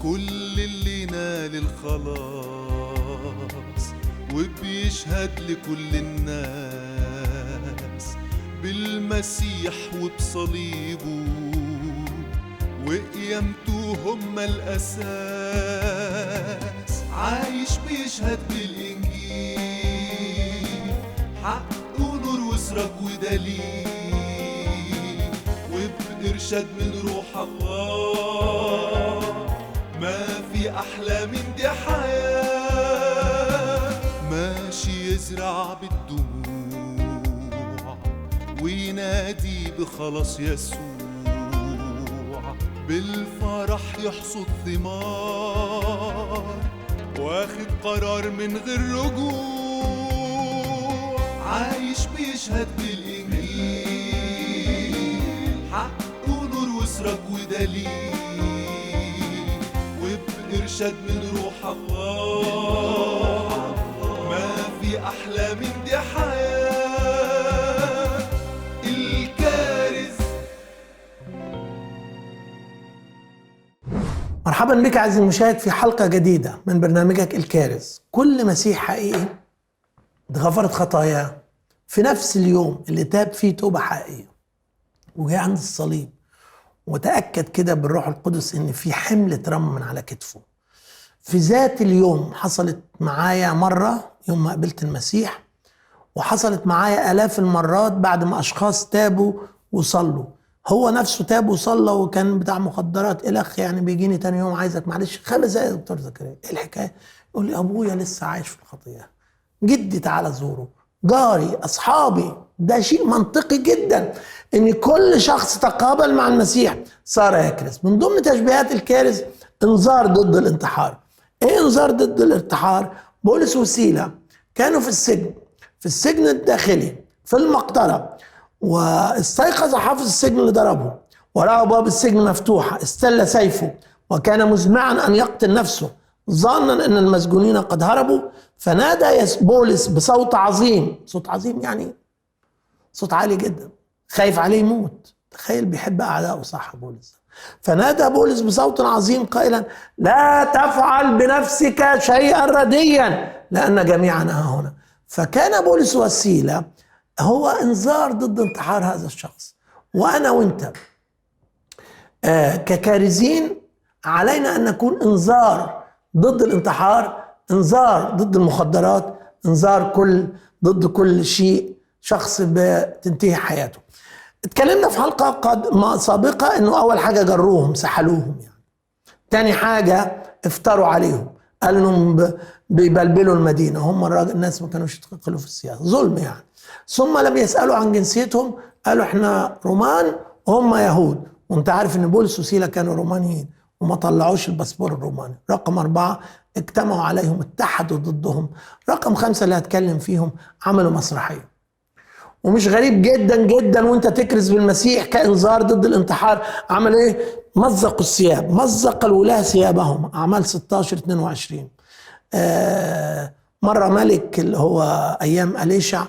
كل اللي نال الخلاص وبيشهد لكل الناس بالمسيح وبصليبه وقيامته هم الأساس. عايش بيشهد بالإنجيل حق ونور وسرك ودليل وبإرشاد من روح الله ما في أحلى من دي حياة. ماشي يزرع بالدموع وينادي بخلاص يسوع بالفرح يحصد ثمار واخد قرار من غير رجوع. عايش بيشهد بالإنجيل حق ونور وسرك ودليل وبإرشاد من روح الله ما في أحلى من دي حياة. الكارز. مرحبا بك عزيزي المشاهد في حلقة جديدة من برنامجك الكارز. كل مسيح حقيقي اتغفرت خطاياه في نفس اليوم اللي تاب فيه توبة حقيقية وجاء عند الصليب وتأكد كده بالروح القدس ان في حمل اترمى من على كتفه. في ذات اليوم حصلت معايا مرة يوم ما قابلت المسيح، وحصلت معايا آلاف المرات بعد ما أشخاص تابوا وصلوا. هو نفسه تاب وصلى وكان بتاع مخدرات الأخ، يعني بيجيني تاني يوم عايزك معلش 5 دقايق يا دكتور زكريا، ايه الحكاية؟ يقول لي أبويا لسه عايش في الخطيئة، جدي تعالى زوره، جاري، أصحابي. ده شيء منطقي جدا إن كل شخص تقابل مع المسيح صار يكرز. من ضمن تشبيهات الكارز انذار ضد الانتحار. ايه انذار ضد الانتحار؟ بولس وسيلة كانوا في السجن الداخلي في المقطرة، واستيقظ حافظ السجن اللي ضربه ورأى باب السجن مفتوحة، استل سيفه وكان مزمعا أن يقتل نفسه ظانا أن المسجونين قد هربوا، فنادى بولس بصوت عظيم. صوت عظيم يعني صوت عالي جدا، خايف عليه يموت. تخيل بيحب أعدائه صح بولس. فنادى بولس بصوت عظيم قائلا: لا تفعل بنفسك شيئا رديا لأن جميعنا ها هنا. فكان بولس وسيلة هو انذار ضد انتحار هذا الشخص. وأنا وانت ككارزين علينا أن نكون انذار ضد الانتحار، انذار ضد المخدرات، انذار ضد كل شيء شخص بتنتهي حياته. اتكلمنا في حلقة سابقة انه اول حاجة جروهم سحلوهم، يعني تاني حاجة افتروا عليهم، قالوا انهم بيبلبلوا المدينة، هم الناس ما كانوش يدخلوا في السياسة، ظلم يعني. ثم لم يسألوا عن جنسيتهم، قالوا احنا رومان وهم يهود، وانت عارف ان بولس وسيلة كانوا رومانيين وما طلعوش الباسبور الروماني. رقم 4 اجتمعوا عليهم، اتحدوا ضدهم. رقم 5 اللي هتكلم فيهم عملوا مسرحية. ومش غريب جدا جدا وانت تكرز بالمسيح كإنذار ضد الانتحار. عمل ايه؟ مزقوا الثياب، مزق الولاة ثيابهم. أعمال 16-22. مرة ملك اللي هو أيام أليشع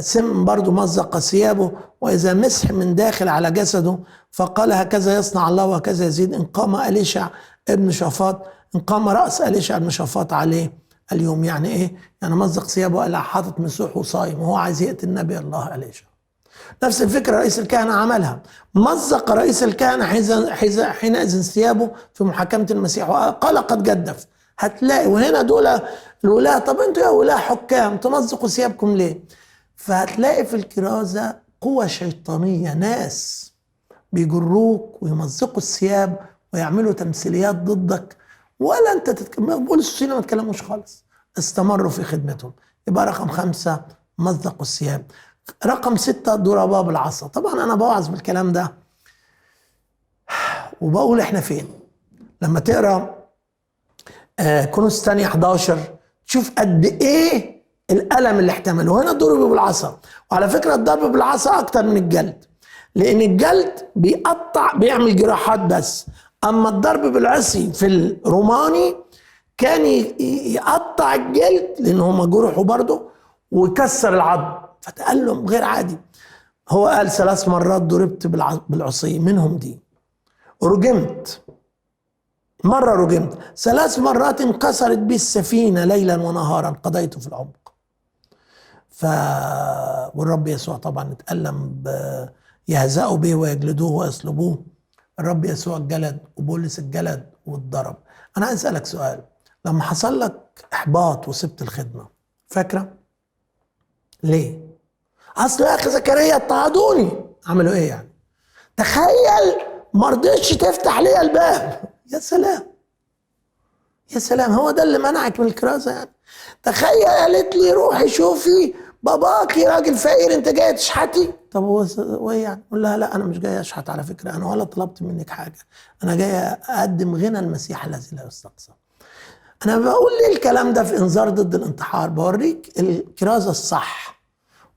سم برضو مزق ثيابه، وإذا مسح من داخل على جسده فقال هكذا يصنع الله وهكذا يزيد. إن قام أليشع ابن شافاط، إن قام رأس أليشع ابن شافاط عليه اليوم. يعني ايه؟ يعني مزق ثيابه، قال حاطط مسوح وصايم وهو عايز يقتل النبي الله أليشع. نفس الفكرة رئيس الكهنة عملها، مزق رئيس الكهنة حينئذ ثيابه في محاكمة المسيح وقال قد جدف. هتلاقي وهنا دول الولاة، طب انتوا يا ولاة حكام تمزقوا ثيابكم ليه؟ فهتلاقي في الكرازة قوة شيطانية، ناس بيجروك ويمزقوا الثياب ويعملوا تمثيليات ضدك، ولا انت بولس وسيلة ما تكلموش خالص، استمروا في خدمتهم. يبقى رقم 5 مزقوا الثياب. رقم 6 ضربا بالعصا. طبعا انا بوعظ بالكلام ده وبقول احنا فين. لما تقرا كورنثوس الثانية 11 تشوف قد ايه الألم اللي احتملوه. هنا ضربوا بالعصا، وعلى فكرة الضرب بالعصا اكتر من الجلد، لان الجلد بيقطع بيعمل جراحات بس، اما الضرب بالعصي في الروماني كان يقطع الجلد لانه هم جرحوا برضه ويكسر العظم، فتألم غير عادي. هو قال 3 مرات ضربت بالعصي، منهم دي رجمت مرة رجمت، 3 مرات انكسرت بي السفينة ليلا ونهارا قضيت في العمق. والرب يسوع طبعا اتألم يهزأوا به ويجلدوه ويصلبوه. الرب يسوع الجلد وبولس الجلد والضرب. أنا عايز أسألك سؤال، لما حصل لك إحباط وسبت الخدمة فاكرة؟ ليه؟ أصل يا أخي زكريا اضطهدوني. عملوا إيه يعني؟ تخيل ما رضيتش تفتح لي الباب. يا سلام يا سلام، هو ده اللي منعك من الكرازة يعني؟ تخيل قالت لي روحي شوفي باباكي راجل فقير، انت جاي تشحتي؟ طب هو ايه يعني؟ قول لها لا انا مش جاي اشحت على فكرة، انا ولا طلبت منك حاجة، انا جاي اقدم غنى المسيح الذي لا يستقصى. انا بقول ليه الكلام ده في انذار ضد الانتحار؟ بوريك الكرازة الصح،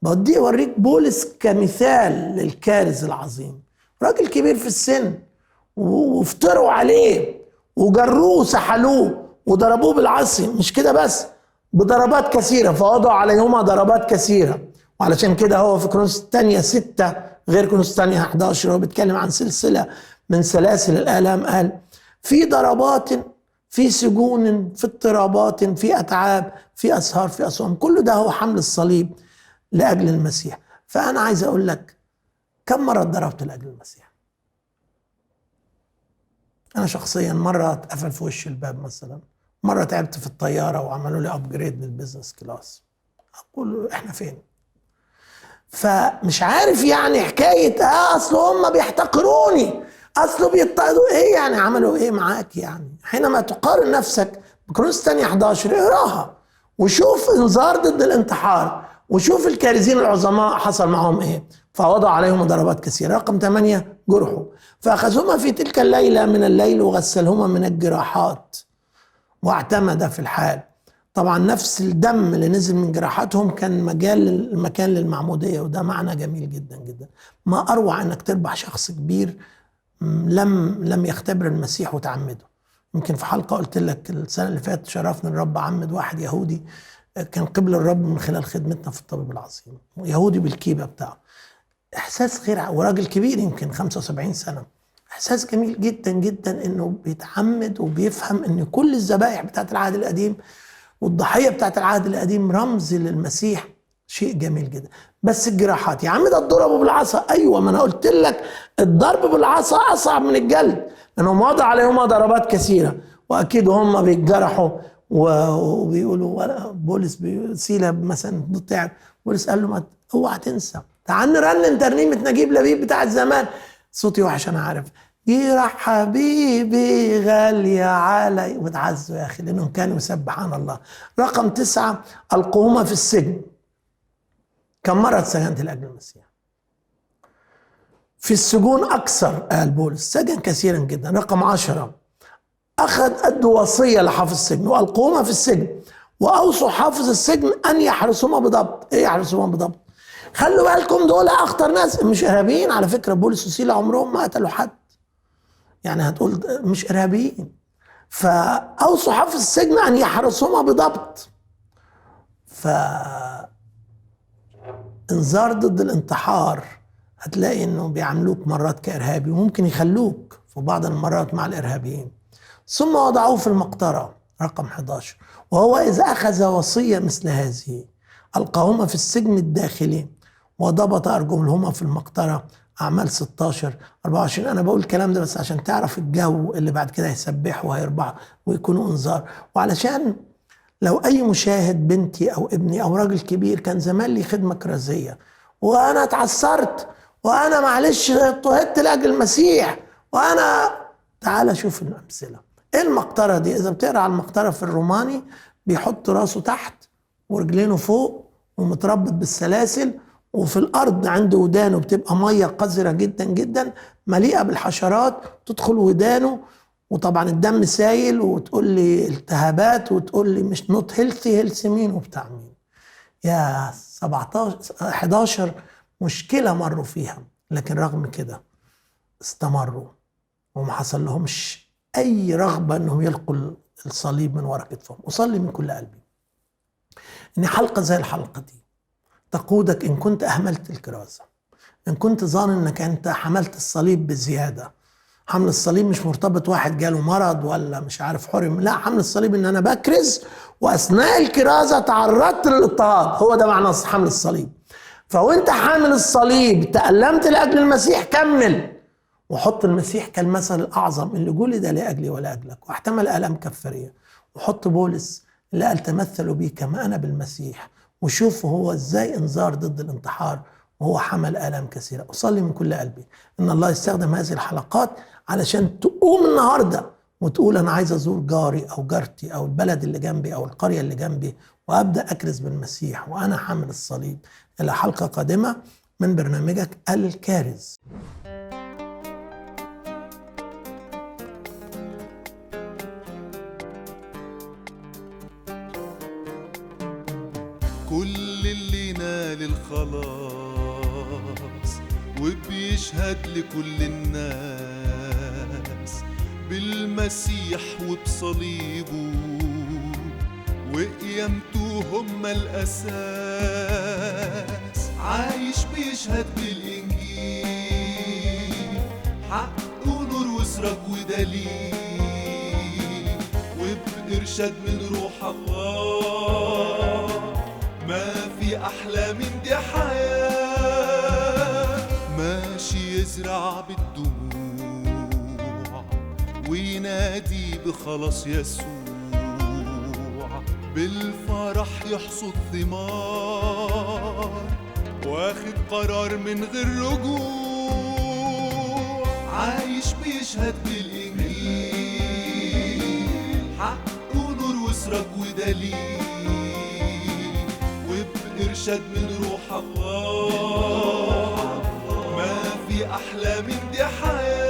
بوريك بولس كمثال للكارز العظيم. راجل كبير في السن وافتروا عليه وجروه وسحلوه وضربوه بالعصي، مش كده بس، بضربات كثيرة، فوضعوا عليهما ضربات كثيرة. وعلشان كده هو في كورنثوس الثانية 6 غير كورنثوس الثانية 11 هو بيتكلم عن سلسلة من سلاسل الآلام، قال في ضربات، في سجون، في اضطرابات، في أتعاب، في أسهار، في أصوام. كل ده هو حمل الصليب لأجل المسيح. فأنا عايز أقول لك كم مرة اتضربت لأجل المسيح؟ أنا شخصيا مرة اتقفل في وش الباب مثلا، مرة تعبت في الطيارة وعملوا لي أبجريد للبيزنس كلاس. أقول إحنا فين؟ فمش عارف يعني حكاية أصل هم بيحتقروني، أصله بيضطهدوا، إيه يعني؟ عملوا إيه معاك يعني؟ حينما تقارن نفسك بكورنثوس الثانية 11 اقراها وشوف انذار ضد الانتحار، وشوف الكارزين العظماء حصل معهم إيه. فوضع عليهم ضربات كثيرة. رقم 8 جرحوا، فأخذهما في تلك الليلة من الليل وغسلهما من الجراحات واعتمد في الحال. طبعا نفس الدم اللي نزل من جراحاتهم كان مكان للمعمودية، وده معنى جميل جدا جدا. ما أروع أنك تربح شخص كبير لم يختبر المسيح وتعمده. يمكن في حلقة قلت لك السنة اللي فاتت شرفنا الرب عمد واحد يهودي كان قبل الرب من خلال خدمتنا في الطبيب العظيم، يهودي بالكيبة بتاعه. إحساس غير، وراجل كبير يمكن 75 سنة. إحساس جميل جدا جدا إنه بيتعمد وبيفهم إن كل الذبائح بتاعت العهد القديم والضحية بتاعت العهد القديم رمز للمسيح. شيء جميل جدا. بس الجراحات يا عم ده الضرب بالعصا. أيوة، ما أنا قلت لك الضرب بالعصا أصعب من الجلد، لأنهم وضع عليهما ضربات كثيرة، وأكيد هم بيتجرحوا وبيقولوا بولس سيلة مثلا تعب، بولس قال له ما اوعى تنسى، تعال نرنم ترنيمة نجيب لبيب بتاعت زمان. صوتي وحش أنا عارف. جراح حبيبي غالية علي، وتعزوا يا أخي لأنهم كانوا يسبحان الله. رقم 9 ألقوهما في السجن. كم مرة اتسجنت لأجل المسيح؟ في السجون أكثر، قال بولس سجن كثيرا جدا. رقم 10 أدوا وصية لحافظ السجن وألقوهما في السجن وأوصوا حافظ السجن أن يحرسهما بضبط. إيه يحرسهما بضبط؟ خلوا بالكم دول أخطر ناس، مش إرهابيين على فكرة. بولس وسيلة عمرهم ما قتلوا حد، يعني هتقول مش إرهابيين. فأوصوا حافظ السجن أن يحرسهما بضبط. انذار ضد الانتحار هتلاقي انه بيعاملوك مرات كإرهابي، وممكن يخلوك في بعض المرات مع الإرهابيين. ثم وضعوه في المقطرة. رقم 11 وهو إذا أخذ وصية مثل هذه ألقاهما في السجن الداخلي وضبط أرجلهما في المقطرة. أعمال 16 24. أنا بقول الكلام ده بس عشان تعرف الجو اللي بعد كده هيسبحوا وهيربحوا ويكونوا انذار، وعلشان لو أي مشاهد بنتي أو ابني أو راجل كبير كان زمان لي خدمة كرازية وأنا اتعثرت وأنا معلش اضطهدت لأجل المسيح وأنا، تعال شوف الأمثلة. إيه المقطرة دي؟ إذا بتقرأ على المقطرة في الروماني بيحط راسه تحت ورجلينه فوق ومتربط بالسلاسل، وفي الأرض عند ودانه بتبقى مية قذرة جدا جدا مليئة بالحشرات تدخل ودانه، وطبعا الدم سايل، وتقول لي التهابات وتقول لي مش نوت هيلثي مين وبتاع مين. يا 17 11 مشكلة مروا فيها، لكن رغم كده استمروا وما حصل لهمش أي رغبة أنهم يلقوا الصليب من ورا كتفهم. أصلي من كل قلبي إن حلقة زي الحلقة دي تقودك إن كنت أهملت الكرازة، إن كنت ظان إنك أنت حملت الصليب بزيادة، حمل الصليب مش مرتبط واحد جاله مرض ولا مش عارف حرم، لا، حمل الصليب ان انا بكرز واثناء الكرازة تعرضت للاضطهاد، هو ده معنى حمل الصليب. فوانت حامل الصليب تألمت لأجل المسيح، كمل وحط المسيح كالمثل الأعظم اللي جلد لأجلي ولأجلك واحتمل آلام كفارية، وحط بولس اللي قال تمثلوا بي كما أنا بالمسيح، وشوفوا هو ازاي انذار ضد الانتحار وهو حمل آلام كثيرة. أصلي من كل قلبي إن الله يستخدم هذه الحلقات علشان تقوم النهاردة وتقول أنا عايز أزور جاري أو جارتي أو البلد اللي جنبي أو القرية اللي جنبي وأبدأ أكرز بالمسيح وأنا حامل الصليب. إلى حلقة قادمة من برنامجك الكارز. كل اللي نال الخلاص وبيشهد لكل الناس بالمسيح وبصليبه وقيامته هم الأساس، عايش بيشهد بالإنجيل حق ونور وسرك ودليل، وبإرشاد من روح الله ما في أحلى من دي حياة، ماشي يزرع بالدموع وينادي بخلاص يسوع، بالفرح يحصد ثمار واخد قرار من غير رجوع، عايش بيشهد بالإنجيل حق ونور وسرك ودليل، وبإرشاد من روح الله ما في أحلى من دي حياة.